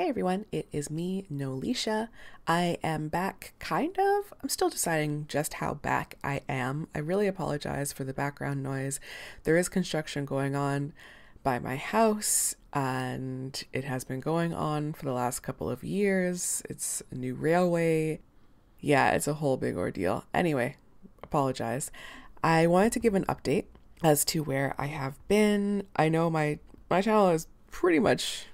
Hey everyone, it is me, Nolisha. I am back, kind of. I'm still deciding just how back I am. I really apologize for the background noise. There is construction going on by my house, and it has been going on for the last couple of years. It's a new railway. Yeah, it's a whole big ordeal. Anyway, apologize. I wanted to give an update as to where I have been. I know my channel is pretty much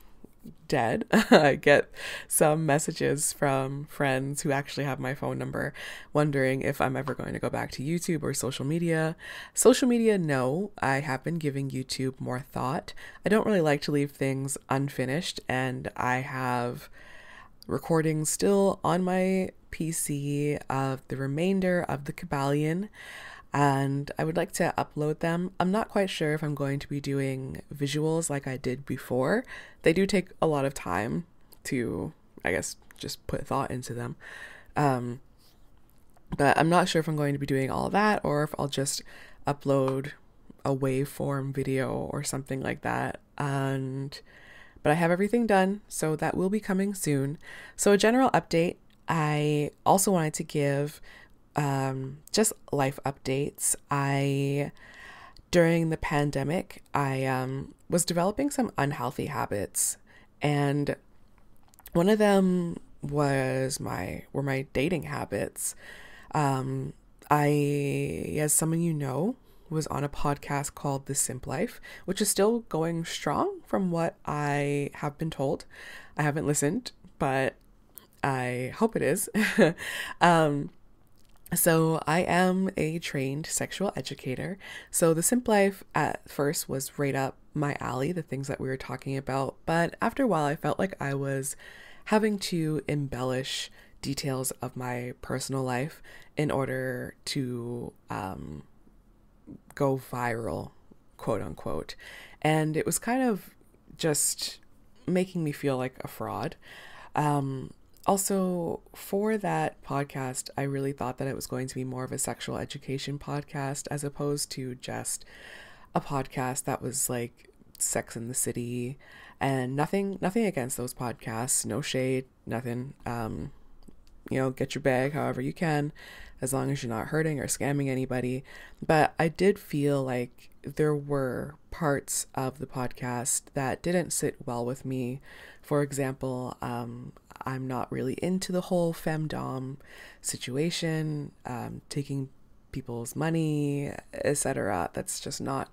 dead. I get some messages from friends who actually have my phone number wondering if I'm ever going to go back to YouTube or social media. Social media, no. I have been giving YouTube more thought. I don't really like to leave things unfinished, and I have recordings still on my PC of the remainder of the Kabbalion, and I would like to upload them. I'm not quite sure if I'm going to be doing visuals like I did before. They do take a lot of time to, I guess, just put thought into them. But I'm not sure if I'm going to be doing all of that or if I'll just upload a waveform video or something like that. But I have everything done, so that will be coming soon. So a general update. I also wanted to give just life updates. During the pandemic, I was developing some unhealthy habits, and one of them were my dating habits. I, as some of you know, was on a podcast called the SimpLife, which is still going strong from what I have been told. I haven't listened, but I hope it is. So I am a trained sexual educator. So the SimpLife at first was right up my alley, the things that we were talking about. But after a while, I felt like I was having to embellish details of my personal life in order to go viral, quote unquote. And it was kind of just making me feel like a fraud. Also, for that podcast, I really thought that it was going to be more of a sexual education podcast as opposed to just a podcast that was like Sex in the City, and nothing against those podcasts, no shade, nothing. Get your bag however you can, as long as you're not hurting or scamming anybody. But I did feel like there were parts of the podcast that didn't sit well with me. For example, I'm not really into the whole femdom situation, taking people's money, etc. That's just not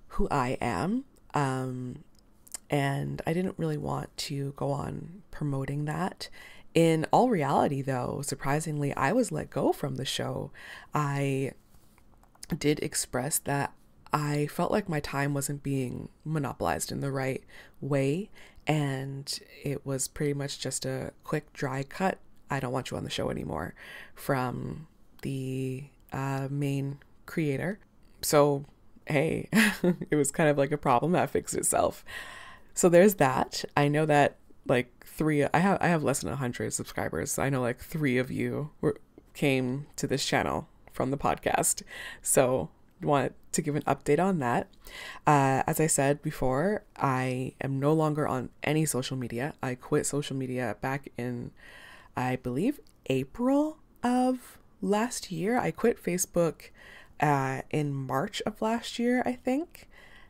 who I am. And I didn't really want to go on promoting that. In all reality, though, surprisingly, I was let go from the show. I did express that I felt like my time wasn't being monopolized in the right way, and it was pretty much just a quick, dry cut. I don't want you on the show anymore from the main creator. So, hey, it was kind of like a problem that fixed itself. So there's that. I know that like I have less than 100 subscribers. So I know like 3 of you came to this channel from the podcast. So want to give an update on that. As I said before, I am no longer on any social media. I quit social media back in, I believe, April of last year. I quit Facebook in March of last year, I think.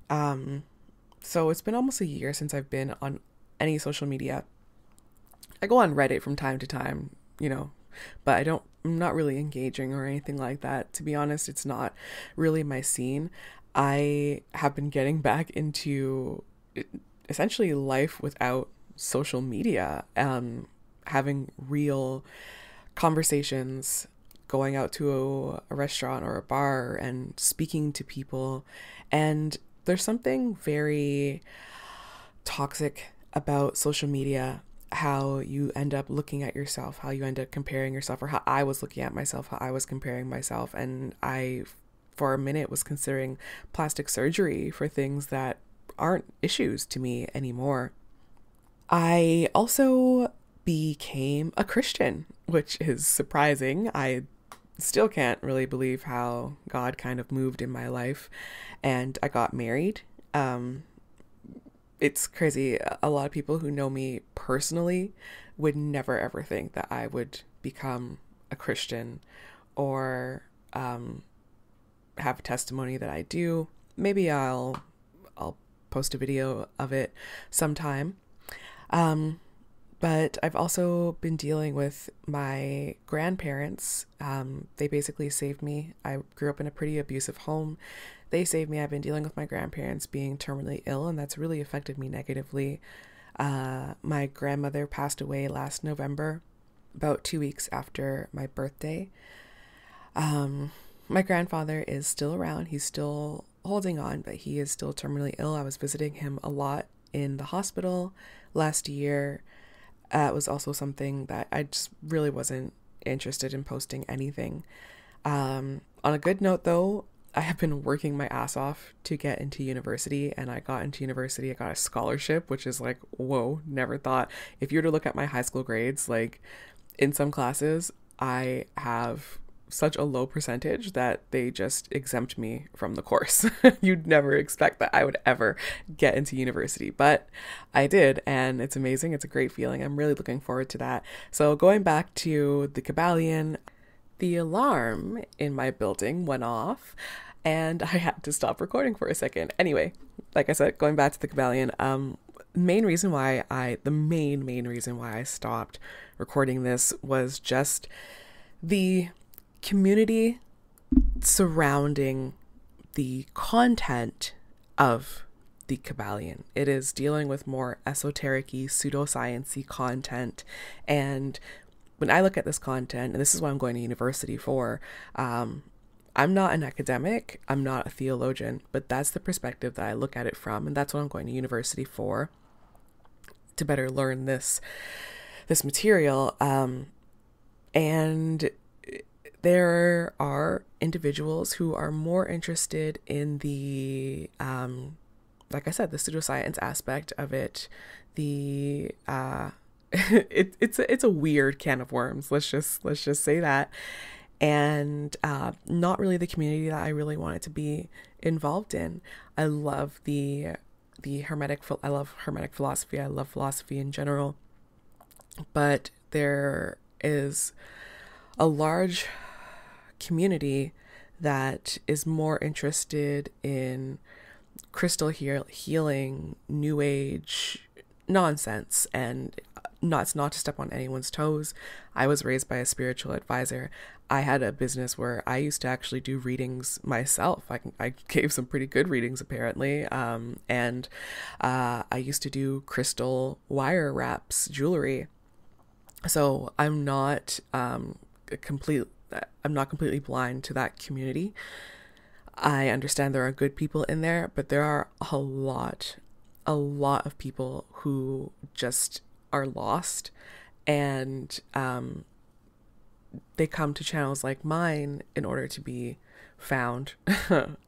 So it's been almost a year since I've been on any social media. I go on Reddit from time to time, but I'm not really engaging or anything like that. To be honest, it's not really my scene. I have been getting back into essentially life without social media, having real conversations, going out to a restaurant or a bar and speaking to people. And there's something very toxic about social media, how you end up looking at yourself, how you end up comparing yourself, or how I was looking at myself, how I was comparing myself. And I, for a minute, was considering plastic surgery for things that aren't issues to me anymore. I also became a Christian, which is surprising. I still can't really believe how God kind of moved in my life, and I got married. it's crazy. A lot of people who know me personally would never ever think that I would become a Christian or have a testimony that I do. Maybe I'll post a video of it sometime. But I've also been dealing with my grandparents. They basically saved me. I grew up in a pretty abusive home. They saved me. I've been dealing with my grandparents being terminally ill, and that's really affected me negatively. My grandmother passed away last November, about 2 weeks after my birthday. My grandfather is still around. He's still holding on, but he is still terminally ill. I was visiting him a lot in the hospital last year. It was also something that I just really wasn't interested in posting anything. On a good note, though, I have been working my ass off to get into university, and I got into university. I got a scholarship, which is like, whoa, never thought. If you were to look at my high school grades, like in some classes, I have such a low percentage that they just exempt me from the course. You'd never expect that I would ever get into university, but I did, and it's amazing. It's a great feeling. I'm really looking forward to that. So going back to the Kabbalion, the alarm in my building went off and I had to stop recording for a second. Anyway, like I said, going back to the Kabbalion, the main reason why I stopped recording this was just the community surrounding the content of the Kabbalion. It is dealing with more esoteric-y, pseudoscience-y content. And when I look at this content, and this is what I'm going to university for, I'm not an academic, I'm not a theologian, but that's the perspective that I look at it from, and that's what I'm going to university for, to better learn this material. And there are individuals who are more interested in the, like I said, the pseudoscience aspect of it. The it's a weird can of worms. Let's just say that, and not really the community that I really wanted to be involved in. I love I love Hermetic philosophy. I love philosophy in general, but there is a large community that is more interested in crystal healing, new age nonsense. And not to step on anyone's toes, I was raised by a spiritual advisor. I had a business where I used to actually do readings myself. I gave some pretty good readings apparently, and I used to do crystal wire wraps, jewelry. So I'm not completely blind to that community. I understand there are good people in there, but there are a lot of people who just are lost, and they come to channels like mine in order to be found.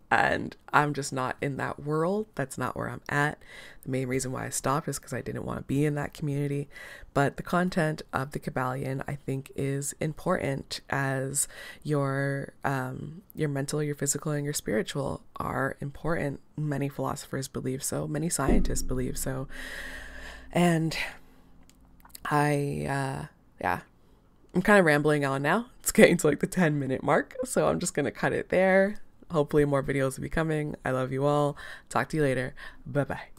And I'm just not in that world. That's not where I'm at. The main reason why I stopped is because I didn't want to be in that community. But the content of the Kabbalion, I think, is important, as your mental, your physical, and your spiritual are important. Many philosophers believe so. Many scientists believe so. And I'm kind of rambling on now. It's getting to like the 10-minute mark, so I'm just going to cut it there. Hopefully more videos will be coming. I love you all. Talk to you later. Bye-bye.